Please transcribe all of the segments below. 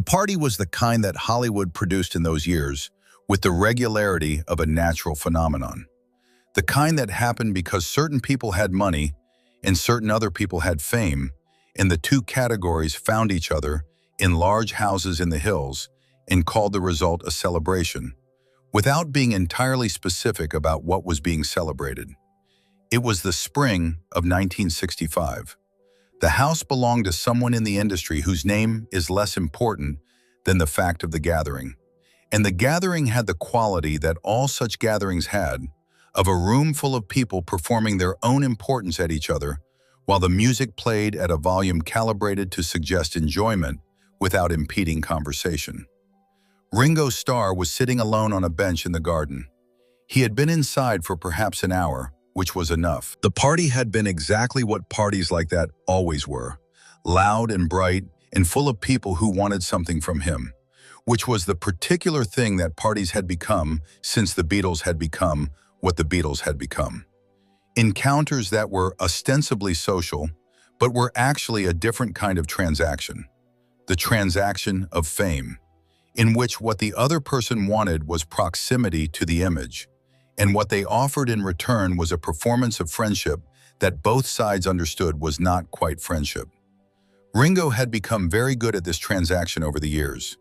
The party was the kind that Hollywood produced in those years, with the regularity of a natural phenomenon. The kind that happened because certain people had money and certain other people had fame, and the two categories found each other in large houses in the hills and called the result a celebration, without being entirely specific about what was being celebrated. It was the spring of 1965. The house belonged to someone in the industry whose name is less important than the fact of the gathering. And the gathering had the quality that all such gatherings had, of a room full of people performing their own importance at each other, while the music played at a volume calibrated to suggest enjoyment without impeding conversation. Ringo Starr was sitting alone on a bench in the garden. He had been inside for perhaps an hour, which was enough. The party had been exactly what parties like that always were, loud and bright and full of people who wanted something from him, which was the particular thing that parties had become since the Beatles had become what the Beatles had become. Encounters that were ostensibly social, but were actually a different kind of transaction. The transaction of fame, in which what the other person wanted was proximity to the image, and what they offered in return was a performance of friendship that both sides understood was not quite friendship. Ringo had become very good at this transaction over the years.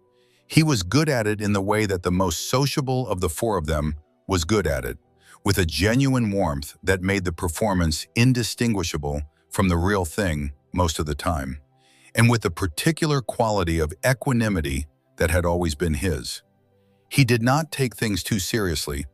He was good at it in the way that the most sociable of the four of them was good at it, with a genuine warmth that made the performance indistinguishable from the real thing most of the time, and with the particular quality of equanimity that had always been his. He did not take things too seriously,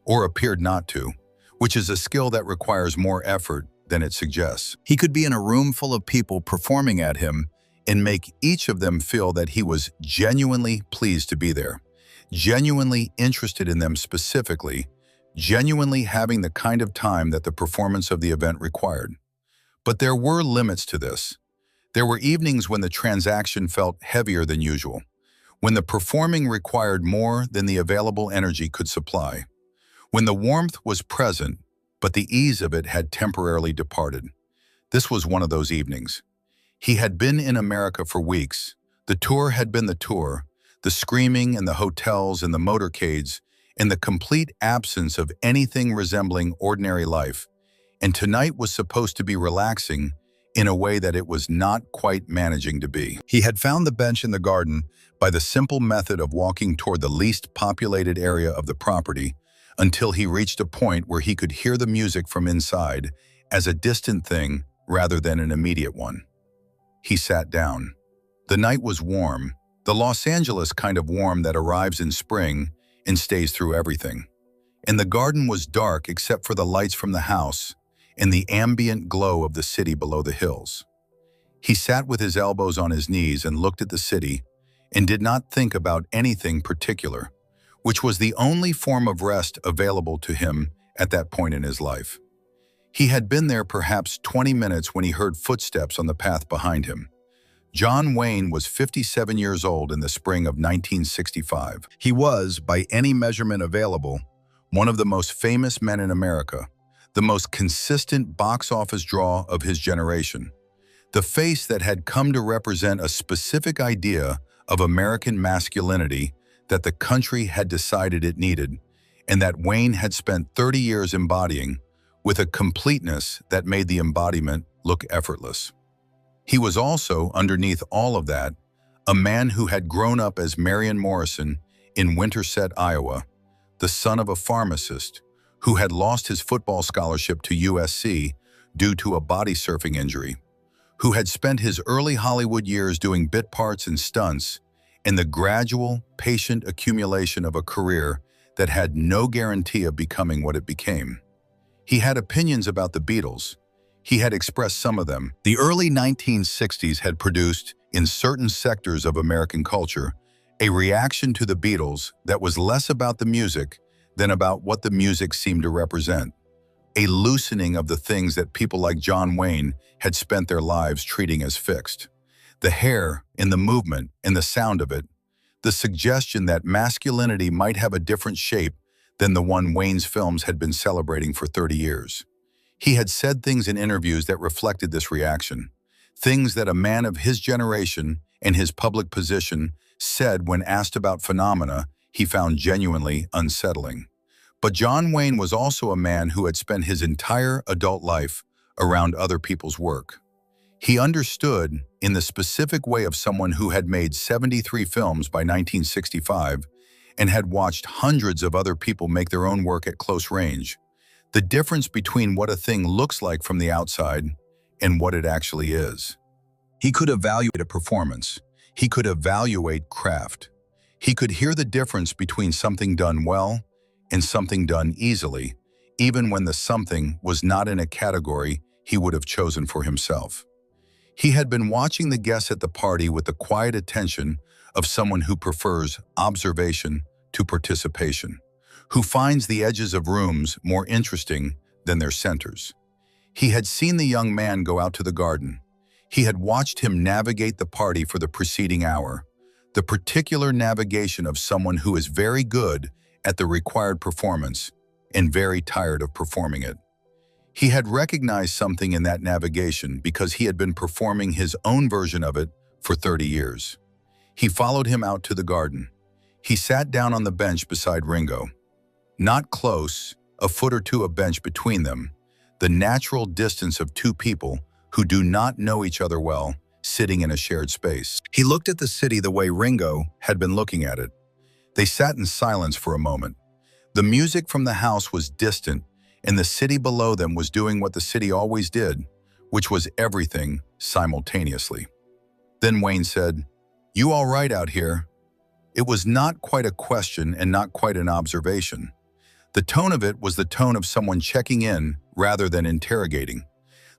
or appeared not to, which is a skill that requires more effort than it suggests. He could be in a room full of people performing at him and make each of them feel that he was genuinely pleased to be there, genuinely interested in them specifically, genuinely having the kind of time that the performance of the event required. But there were limits to this. There were evenings when the transaction felt heavier than usual, when the performing required more than the available energy could supply, when the warmth was present, but the ease of it had temporarily departed. This was one of those evenings. He had been in America for weeks. The tour had been the tour, the screaming and the hotels and the motorcades, and the complete absence of anything resembling ordinary life. And tonight was supposed to be relaxing in a way that it was not quite managing to be. He had found the bench in the garden by the simple method of walking toward the least populated area of the property until he reached a point where he could hear the music from inside as a distant thing rather than an immediate one. He sat down. The night was warm, the Los Angeles kind of warm that arrives in spring and stays through everything. And the garden was dark except for the lights from the house and the ambient glow of the city below the hills. He sat with his elbows on his knees and looked at the city and did not think about anything particular, which was the only form of rest available to him at that point in his life. He had been there perhaps 20 minutes when he heard footsteps on the path behind him. John Wayne was 57 years old in the spring of 1965. He was, by any measurement available, one of the most famous men in America, the most consistent box office draw of his generation, the face that had come to represent a specific idea of American masculinity that the country had decided it needed, and that Wayne had spent 30 years embodying, with a completeness that made the embodiment look effortless. He was also, underneath all of that, a man who had grown up as Marion Morrison in Winterset, Iowa, the son of a pharmacist who had lost his football scholarship to USC due to a body surfing injury, who had spent his early Hollywood years doing bit parts and stunts, and the gradual, patient accumulation of a career that had no guarantee of becoming what it became. He had opinions about the Beatles. He had expressed some of them. The early 1960s had produced, in certain sectors of American culture, a reaction to the Beatles that was less about the music than about what the music seemed to represent. A loosening of the things that people like John Wayne had spent their lives treating as fixed. The hair and the movement and the sound of it, the suggestion that masculinity might have a different shape than the one Wayne's films had been celebrating for 30 years. He had said things in interviews that reflected this reaction, things that a man of his generation and his public position said when asked about phenomena he found genuinely unsettling. But John Wayne was also a man who had spent his entire adult life around other people's work. He understood, in the specific way of someone who had made 73 films by 1965 and had watched hundreds of other people make their own work at close range, the difference between what a thing looks like from the outside and what it actually is. He could evaluate a performance. He could evaluate craft. He could hear the difference between something done well and something done easily, even when the something was not in a category he would have chosen for himself. He had been watching the guests at the party with the quiet attention of someone who prefers observation to participation, who finds the edges of rooms more interesting than their centers. He had seen the young man go out to the garden. He had watched him navigate the party for the preceding hour, the particular navigation of someone who is very good at the required performance and very tired of performing it. He had recognized something in that navigation because he had been performing his own version of it for 30 years. He followed him out to the garden. He sat down on the bench beside Ringo. Not close, a foot or two of bench between them, the natural distance of two people who do not know each other well, sitting in a shared space. He looked at the city the way Ringo had been looking at it. They sat in silence for a moment. The music from the house was distant, and the city below them was doing what the city always did, which was everything simultaneously. Then Wayne said, "You all right out here?" It was not quite a question and not quite an observation. The tone of it was the tone of someone checking in rather than interrogating.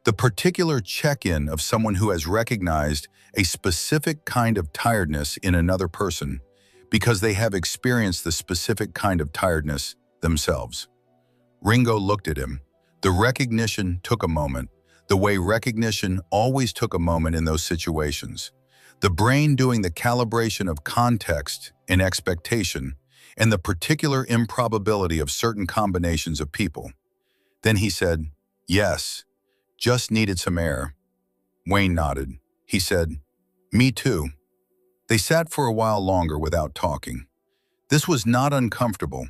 The particular check-in of someone who has recognized a specific kind of tiredness in another person because they have experienced the specific kind of tiredness themselves. Ringo looked at him. The recognition took a moment, the way recognition always took a moment in those situations. The brain doing the calibration of context and expectation and the particular improbability of certain combinations of people. Then he said, "Yes, just needed some air." Wayne nodded. He said, "Me too." They sat for a while longer without talking. This was not uncomfortable.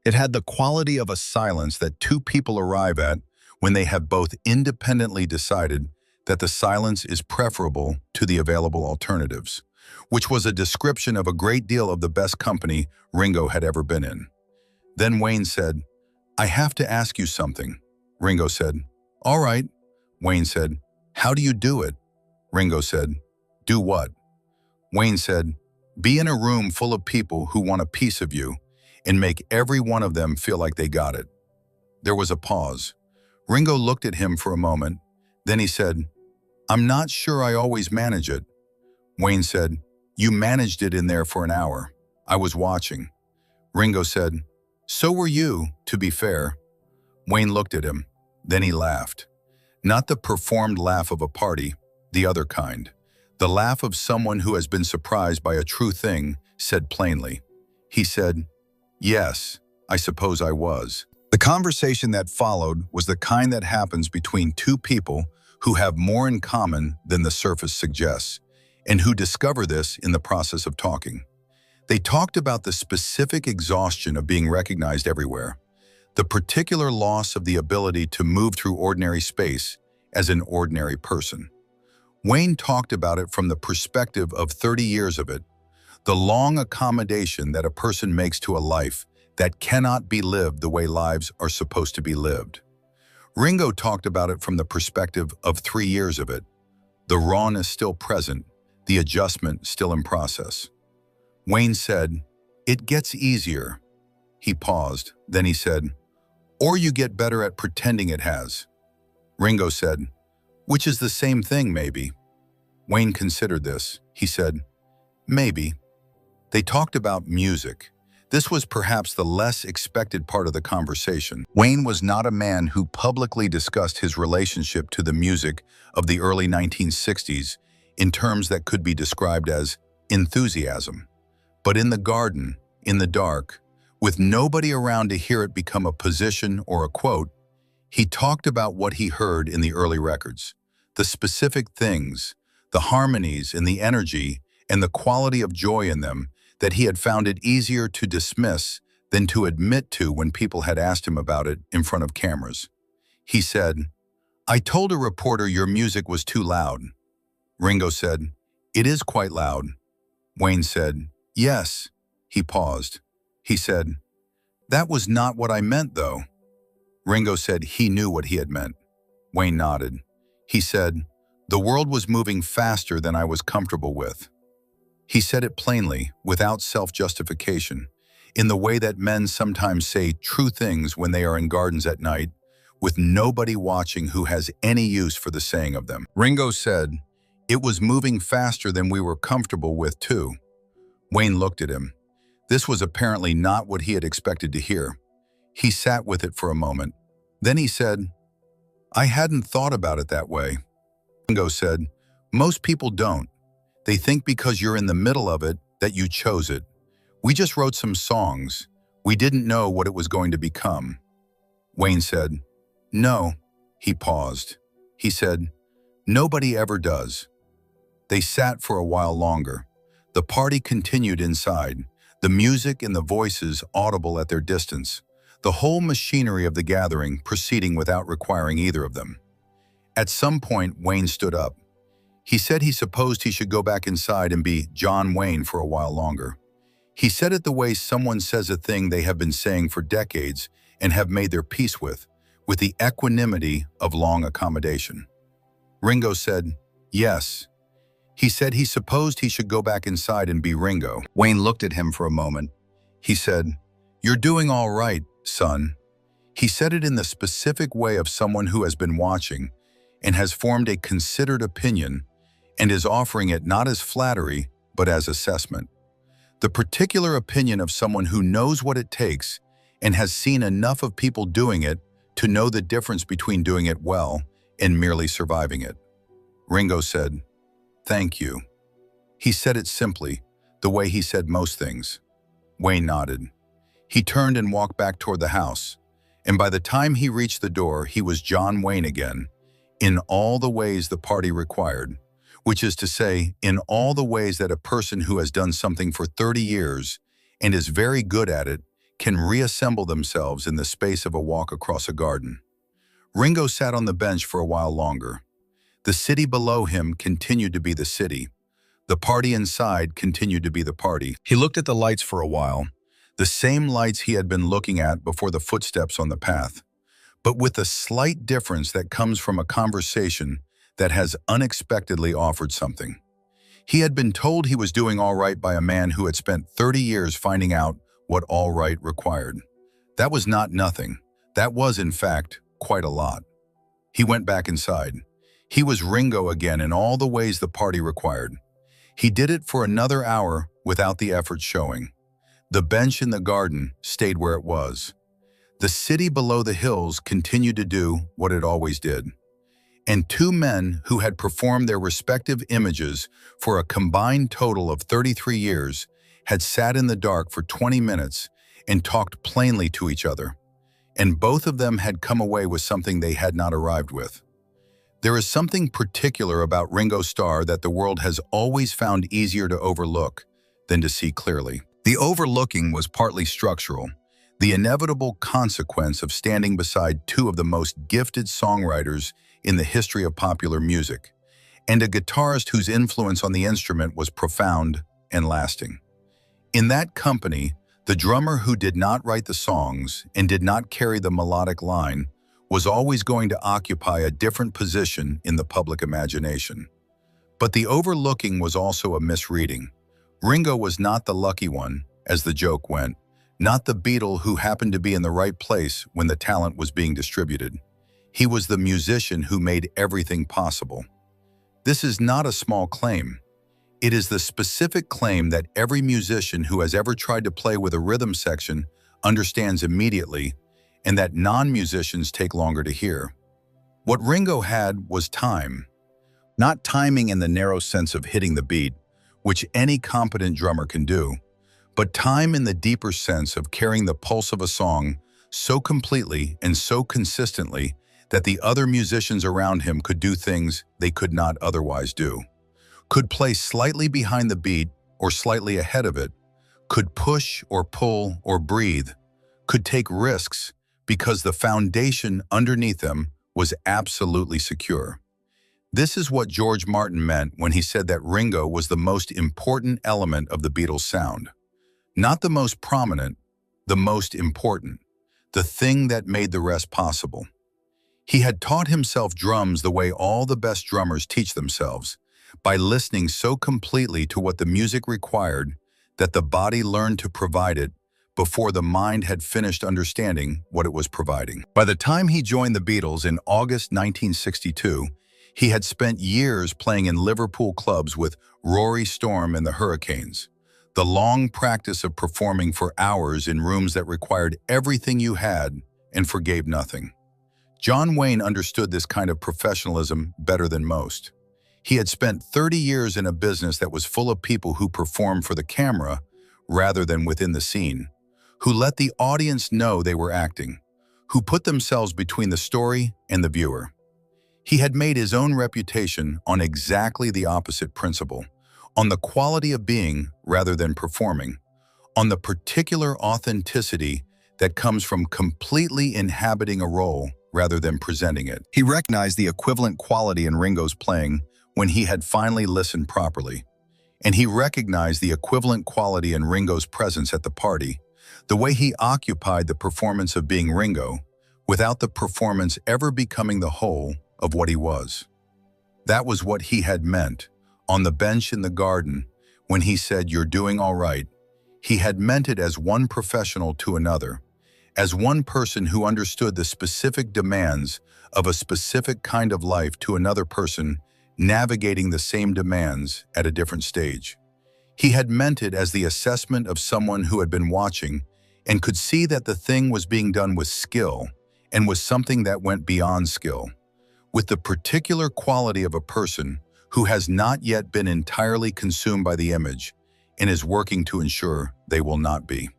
It had the quality of a silence that two people arrive at when they have both independently decided that the silence is preferable to the available alternatives, which was a description of a great deal of the best company Ringo had ever been in. Then Wayne said, "I have to ask you something." Ringo said, "All right." Wayne said, "How do you do it?" Ringo said, "Do what?" Wayne said, "Be in a room full of people who want a piece of you and make every one of them feel like they got it." There was a pause. Ringo looked at him for a moment. Then he said, "I'm not sure I always manage it." Wayne said, "You managed it in there for an hour. I was watching." Ringo said, "So were you, to be fair." Wayne looked at him. Then he laughed. Not the performed laugh of a party, the other kind. The laugh of someone who has been surprised by a true thing, said plainly. He said, "Yes, I suppose I was." The conversation that followed was the kind that happens between two people who have more in common than the surface suggests, and who discover this in the process of talking. They talked about the specific exhaustion of being recognized everywhere, the particular loss of the ability to move through ordinary space as an ordinary person. Wayne talked about it from the perspective of 30 years of it, the long accommodation that a person makes to a life that cannot be lived the way lives are supposed to be lived. Ringo talked about it from the perspective of 3 years of it, the rawness still present, the adjustment still in process. Wayne said, "It gets easier." He paused, then he said, "Or you get better at pretending it has." Ringo said, "Which is the same thing, maybe." Wayne considered this. He said, "Maybe." They talked about music. This was perhaps the less expected part of the conversation. Wayne was not a man who publicly discussed his relationship to the music of the early 1960s in terms that could be described as enthusiasm. But in the garden, in the dark, with nobody around to hear it become a position or a quote, he talked about what he heard in the early records, the specific things, the harmonies and the energy and the quality of joy in them that he had found it easier to dismiss than to admit to when people had asked him about it in front of cameras. He said, "I told a reporter your music was too loud." Ringo said, "It is quite loud." Wayne said, "Yes." He paused. He said, "That was not what I meant, though." Ringo said he knew what he had meant. Wayne nodded. He said, "The world was moving faster than I was comfortable with." He said it plainly, without self-justification, in the way that men sometimes say true things when they are in gardens at night, with nobody watching who has any use for the saying of them. Ringo said, "It was moving faster than we were comfortable with, too." Wayne looked at him. This was apparently not what he had expected to hear. He sat with it for a moment. Then he said, "I hadn't thought about it that way." Ringo said, "Most people don't. They think because you're in the middle of it that you chose it. We just wrote some songs. We didn't know what it was going to become." Wayne said, "No." He paused. He said, "Nobody ever does." They sat for a while longer. The party continued inside, the music and the voices audible at their distance, the whole machinery of the gathering proceeding without requiring either of them. At some point, Wayne stood up. He said he supposed he should go back inside and be John Wayne for a while longer. He said it the way someone says a thing they have been saying for decades and have made their peace with the equanimity of long accommodation. Ringo said, "Yes." He said he supposed he should go back inside and be Ringo. Wayne looked at him for a moment. He said, "You're doing all right, son." He said it in the specific way of someone who has been watching and has formed a considered opinion and is offering it not as flattery, but as assessment. The particular opinion of someone who knows what it takes and has seen enough of people doing it to know the difference between doing it well and merely surviving it. Ringo said, "Thank you." He said it simply, the way he said most things. Wayne nodded. He turned and walked back toward the house, and by the time he reached the door, he was John Wayne again, in all the ways the party required, which is to say, in all the ways that a person who has done something for 30 years and is very good at it can reassemble themselves in the space of a walk across a garden. Ringo sat on the bench for a while longer. The city below him continued to be the city. The party inside continued to be the party. He looked at the lights for a while, the same lights he had been looking at before the footsteps on the path, but with a slight difference that comes from a conversation that has unexpectedly offered something. He had been told he was doing all right by a man who had spent 30 years finding out what all right required. That was not nothing. That was, in fact, quite a lot. He went back inside. He was Ringo again in all the ways the party required. He did it for another hour without the effort showing. The bench in the garden stayed where it was. The city below the hills continued to do what it always did. And two men who had performed their respective images for a combined total of 33 years had sat in the dark for 20 minutes and talked plainly to each other. And both of them had come away with something they had not arrived with. There is something particular about Ringo Starr that the world has always found easier to overlook than to see clearly. The overlooking was partly structural, the inevitable consequence of standing beside two of the most gifted songwriters in the history of popular music, and a guitarist whose influence on the instrument was profound and lasting. In that company, the drummer who did not write the songs and did not carry the melodic line was always going to occupy a different position in the public imagination. But the overlooking was also a misreading. Ringo was not the lucky one, as the joke went, not the Beatle who happened to be in the right place when the talent was being distributed. He was the musician who made everything possible. This is not a small claim. It is the specific claim that every musician who has ever tried to play with a rhythm section understands immediately, and that non-musicians take longer to hear. What Ringo had was time. Not timing in the narrow sense of hitting the beat, which any competent drummer can do, but time in the deeper sense of carrying the pulse of a song so completely and so consistently that the other musicians around him could do things they could not otherwise do. could play slightly behind the beat or slightly ahead of it, could push or pull or breathe, could take risks because the foundation underneath them was absolutely secure. This is what George Martin meant when he said that Ringo was the most important element of the Beatles' sound. Not the most prominent, the most important, the thing that made the rest possible. He had taught himself drums the way all the best drummers teach themselves, by listening so completely to what the music required that the body learned to provide it before the mind had finished understanding what it was providing. By the time he joined the Beatles in August 1962, he had spent years playing in Liverpool clubs with Rory Storm and the Hurricanes. The long practice of performing for hours in rooms that required everything you had and forgave nothing. John Wayne understood this kind of professionalism better than most. He had spent 30 years in a business that was full of people who performed for the camera rather than within the scene, who let the audience know they were acting, who put themselves between the story and the viewer. He had made his own reputation on exactly the opposite principle, on the quality of being rather than performing, on the particular authenticity that comes from completely inhabiting a role rather than presenting it. He recognized the equivalent quality in Ringo's playing when he had finally listened properly. And he recognized the equivalent quality in Ringo's presence at the party, the way he occupied the performance of being Ringo, without the performance ever becoming the whole of what he was. That was what he had meant. On the bench in the garden, when he said, "You're doing all right," he had meant it as one professional to another, as one person who understood the specific demands of a specific kind of life to another person navigating the same demands at a different stage. He had meant it as the assessment of someone who had been watching and could see that the thing was being done with skill and was something that went beyond skill, with the particular quality of a person who has not yet been entirely consumed by the image and is working to ensure they will not be.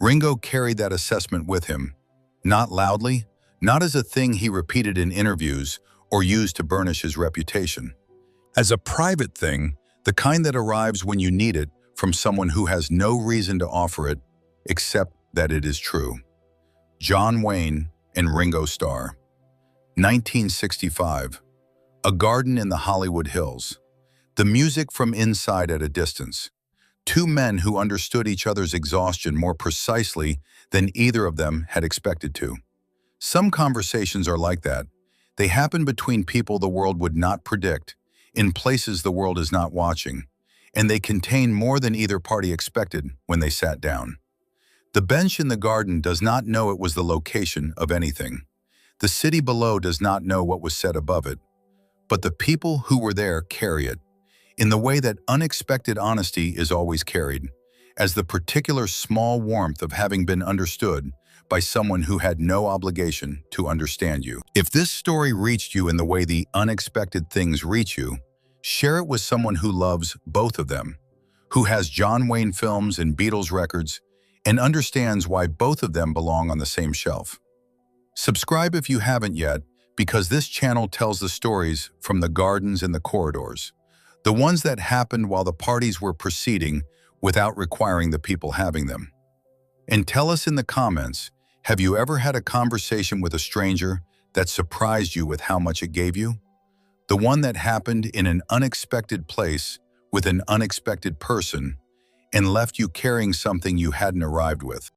Ringo carried that assessment with him, not loudly, not as a thing he repeated in interviews or used to burnish his reputation. As a private thing, the kind that arrives when you need it from someone who has no reason to offer it except that it is true. John Wayne and Ringo Starr. 1965. A garden in the Hollywood Hills. The music from inside at a distance. Two men who understood each other's exhaustion more precisely than either of them had expected to. Some conversations are like that. They happen between people the world would not predict, in places the world is not watching, and they contain more than either party expected when they sat down. The bench in the garden does not know it was the location of anything. The city below does not know what was said above it, but the people who were there carry it, in the way that unexpected honesty is always carried, as the particular small warmth of having been understood by someone who had no obligation to understand you. If this story reached you in the way the unexpected things reach you, share it with someone who loves both of them, who has John Wayne films and Beatles records, and understands why both of them belong on the same shelf. Subscribe if you haven't yet, because this channel tells the stories from the gardens and the corridors, the ones that happened while the parties were proceeding without requiring the people having them. And tell us in the comments, have you ever had a conversation with a stranger that surprised you with how much it gave you? The one that happened in an unexpected place with an unexpected person and left you carrying something you hadn't arrived with.